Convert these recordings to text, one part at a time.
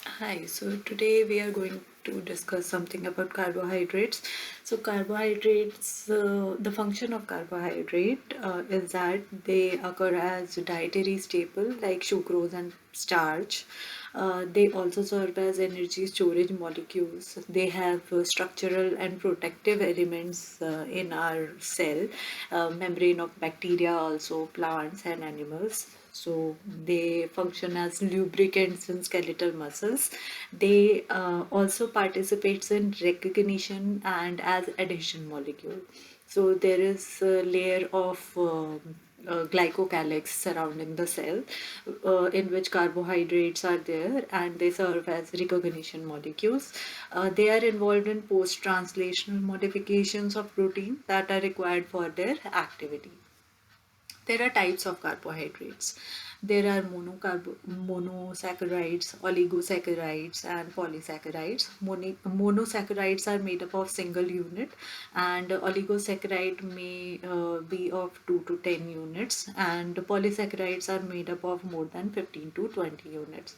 Hi, so today we are going to discuss something about carbohydrates. So, carbohydrates, the function of carbohydrate is that they occur as dietary staple like sucrose and starch. They also serve as energy storage molecules. They have structural and protective elements in our cell, membrane of bacteria, also plants and animals. So they function as lubricants in skeletal muscles. They also participates in recognition and as adhesion molecule. So there is a layer of glycocalyx surrounding the cell, in which carbohydrates are there, and they serve as recognition molecules. They are involved in post-translational modifications of protein that are required for their activity. There are types of carbohydrates. There are monosaccharides, oligosaccharides, and polysaccharides. Monosaccharides are made up of single unit, and oligosaccharide may be of 2 to 10 units, and polysaccharides are made up of more than 15 to 20 units.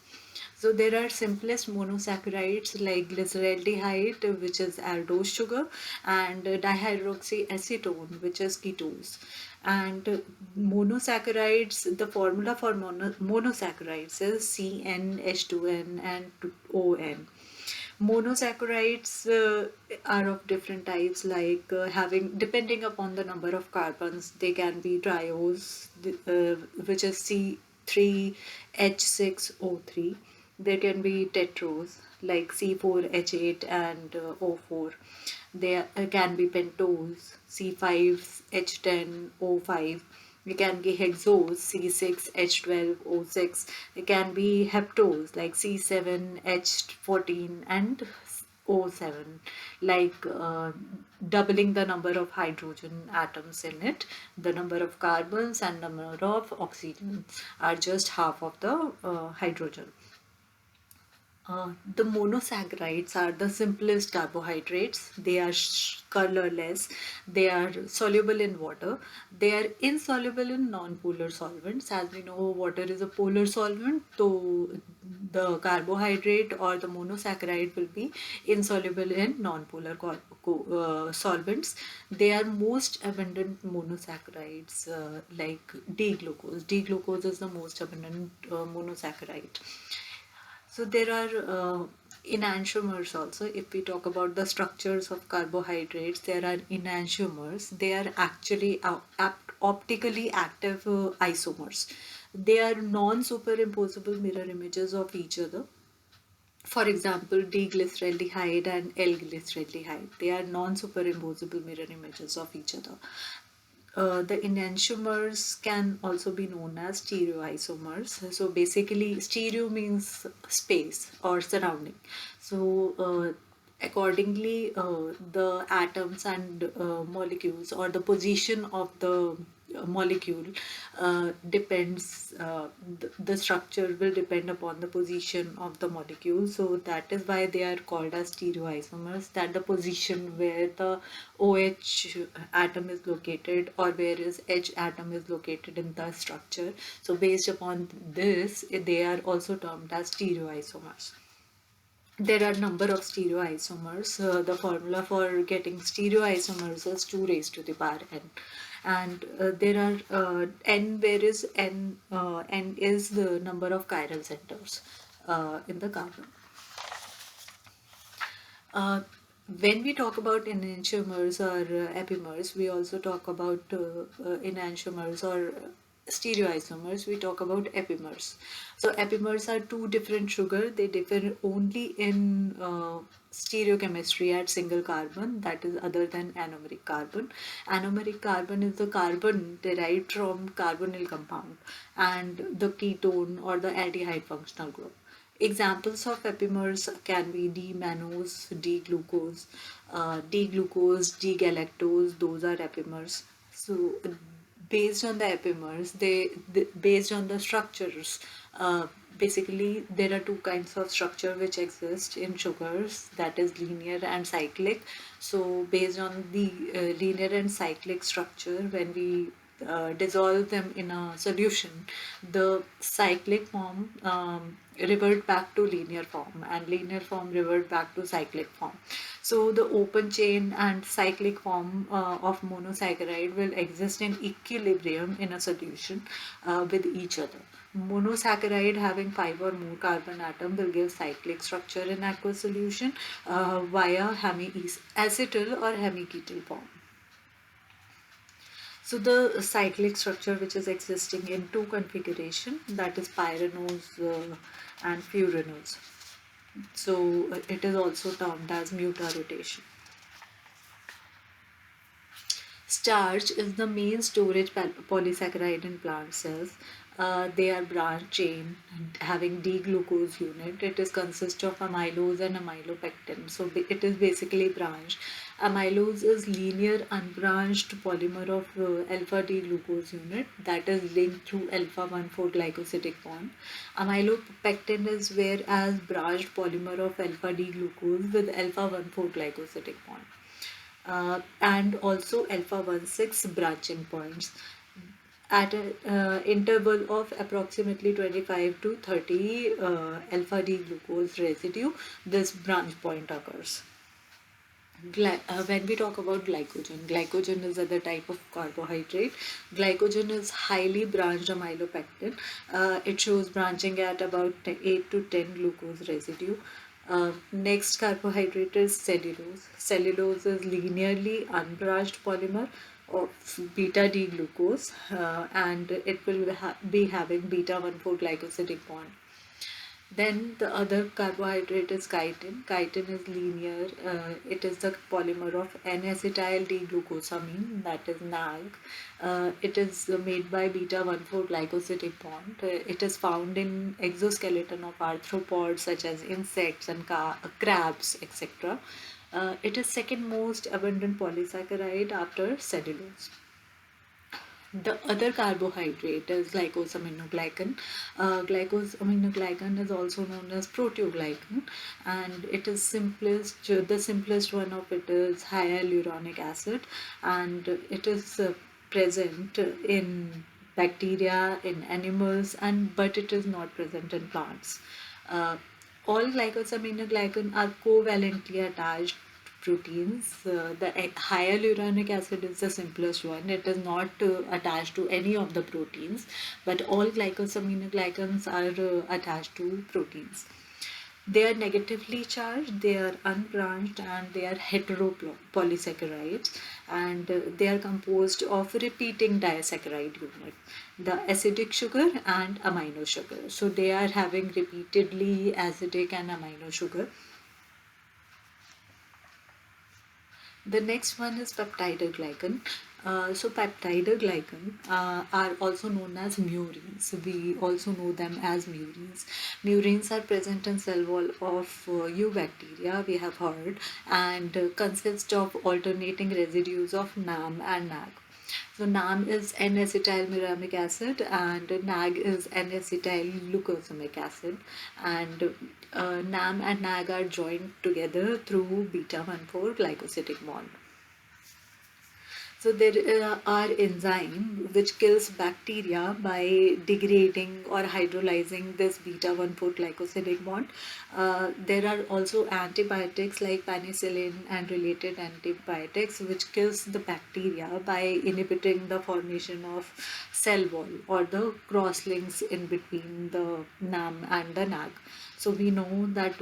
So there are simplest monosaccharides like glyceraldehyde, which is aldose sugar, and dihydroxyacetone, which is ketose. And monosaccharides, the formula for monosaccharides is CnH2n and ON. Monosaccharides are of different types, like having, depending upon the number of carbons, they can be triose, which is C3H6O3. There can be tetros, like C4H8 and O4. There can be pentose, C5H10O5. We can be hexose, C6H12O6. It can be heptose like C7H14 and O7, like doubling the number of hydrogen atoms in it. The number of carbons and number of oxygen are just half of the hydrogen. The monosaccharides are the simplest carbohydrates. They are colorless. They are soluble in water. They are insoluble in non-polar solvents. As we know, water is a polar solvent, so the carbohydrate or the monosaccharide will be insoluble in non-polar solvents. They are most abundant monosaccharides, like D-glucose. D-glucose is the most abundant monosaccharide. So there are enantiomers also. If we talk about the structures of carbohydrates, there are enantiomers. They are actually optically active isomers. They are non-superimposable mirror images of each other. For example, D-glyceraldehyde and L-glyceraldehyde. They are non-superimposable mirror images of each other. The enantiomers can also be known as stereoisomers. So basically, stereo means space or surrounding. So accordingly, the atoms and molecules, or the position of the molecule depends, the structure will depend upon the position of the molecule. So that is why they are called as stereoisomers, that the position where the OH atom is located or where is H atom is located in the structure. So based upon this, they are also termed as stereoisomers. There are number of stereoisomers. The formula for getting stereoisomers is 2 raised to the power n. And there are n, where is n? N is the number of chiral centers in the carbon. Uh, when we talk about enantiomers or epimers, we also talk about enantiomers or stereoisomers. We talk about epimers. So epimers are two different sugar. They differ only in stereochemistry at single carbon, that is other than anomeric carbon. Anomeric carbon is the carbon derived from carbonyl compound and the ketone or the aldehyde functional group. Examples of epimers can be D-mannose, D-glucose, D-glucose, D-galactose. Those are epimers. So, based on the epimers, based on the structures. Basically, there are two kinds of structure which exist in sugars, that is linear and cyclic. So, based on the linear and cyclic structure, when we dissolve them in a solution, the cyclic form revert back to linear form, and linear form revert back to cyclic form. So the open chain and cyclic form of monosaccharide will exist in equilibrium in a solution with each other. Monosaccharide having 5 or more carbon atom will give cyclic structure in aqueous solution via hemi-acetyl or hemiketyl form. So the cyclic structure which is existing in two configuration, that is pyranose and furanose. So it is also termed as mutarotation. Starch is the main storage polysaccharide in plant cells. They are branch chain having D-glucose unit. It is consists of amylose and amylopectin. So it is basically branched. Amylose is linear unbranched polymer of alpha D-glucose unit that is linked through alpha 1,4 glycosidic bond. Amylopectin is whereas branched polymer of alpha D-glucose with alpha 1,4 glycosidic bond. And also alpha 1,6 branching points at an interval of approximately 25 to 30 alpha D glucose residue. This branch point occurs. When we talk about glycogen is other type of carbohydrate. Glycogen is highly branched amylopectin. It shows branching at about 8 to 10 glucose residue. Next carbohydrate is cellulose. Cellulose is linearly unbranched polymer of beta D glucose and it will be having beta 1,4 glycosidic bond. Then the other carbohydrate is chitin. Chitin is linear. It is the polymer of N-acetyl D-glucosamine, that is NAG. It is made by beta 1,4 glycosidic bond. It is found in exoskeleton of arthropods such as insects and crabs, etc. It is second most abundant polysaccharide after cellulose. The other carbohydrate is glycosaminoglycan. Glycosaminoglycan is also known as proteoglycan, and it is the simplest one of it is hyaluronic acid, and it is present in bacteria, in animals, but it is not present in plants. All glycosaminoglycan are covalently attached proteins. The hyaluronic acid is the simplest one. It is not attached to any of the proteins, but all glycosaminoglycans are attached to proteins. They are negatively charged, they are unbranched, and they are heteropolysaccharides, and they are composed of repeating disaccharide unit, the acidic sugar and amino sugar. So they are having repeatedly acidic and amino sugar. The next one is peptidoglycan. So peptidoglycan are also known as murines. We also know them as murines. Murines are present in cell wall of eubacteria, we have heard, and consist of alternating residues of NAM and NAG. So NAM is N-acetylmuramic acid and NAG is N-acetyl glucosamic acid, and NAM and NAG are joined together through beta 1,4 glycosidic bond. So there are enzymes which kills bacteria by degrading or hydrolyzing this beta 1,4 glycosidic bond. There are also antibiotics like penicillin and related antibiotics which kills the bacteria by inhibiting the formation of cell wall or the crosslinks in between the NAM and the NAG. So we know that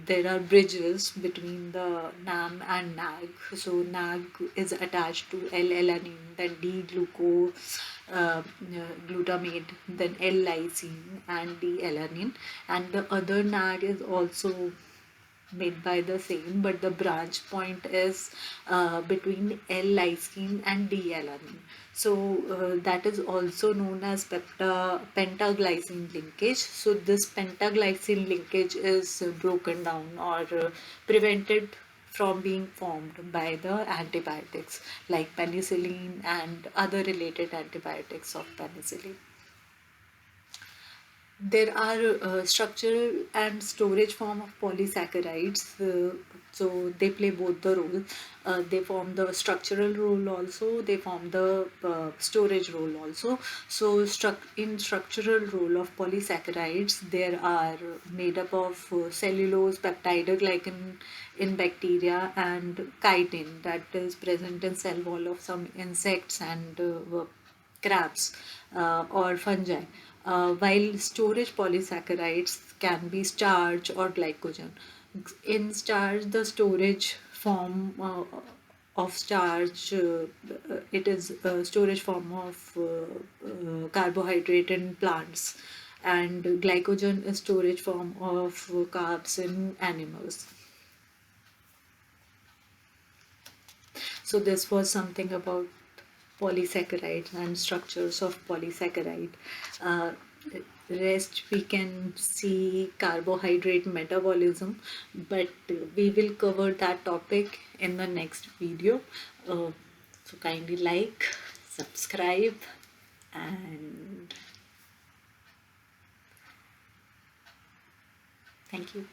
there are bridges between the NAM and NAG. So NAG is attached to L-alanine, then glutamate, then L-lysine and D-alanine. And the other NAG is also made by the same, but the branch point is between L-lysine and D-alanine. So that is also known as pentaglycine linkage. So this pentaglycine linkage is broken down or prevented from being formed by the antibiotics like penicillin and other related antibiotics of penicillin. There are structural and storage form of polysaccharides. So they play both the role. They form the structural role also. They form the storage role also. So in structural role of polysaccharides, there are made up of cellulose, peptidoglycan in bacteria, and chitin that is present in cell wall of some insects and crabs or fungi, while storage polysaccharides can be starch or glycogen. In starch, the storage form of starch, it is a storage form of carbohydrate in plants, and glycogen is storage form of carbs in animals. So this was something about polysaccharides and structures of polysaccharide. Uh, Rest we can see carbohydrate metabolism, but we will cover that topic in the next video. So kindly like, subscribe, and thank you.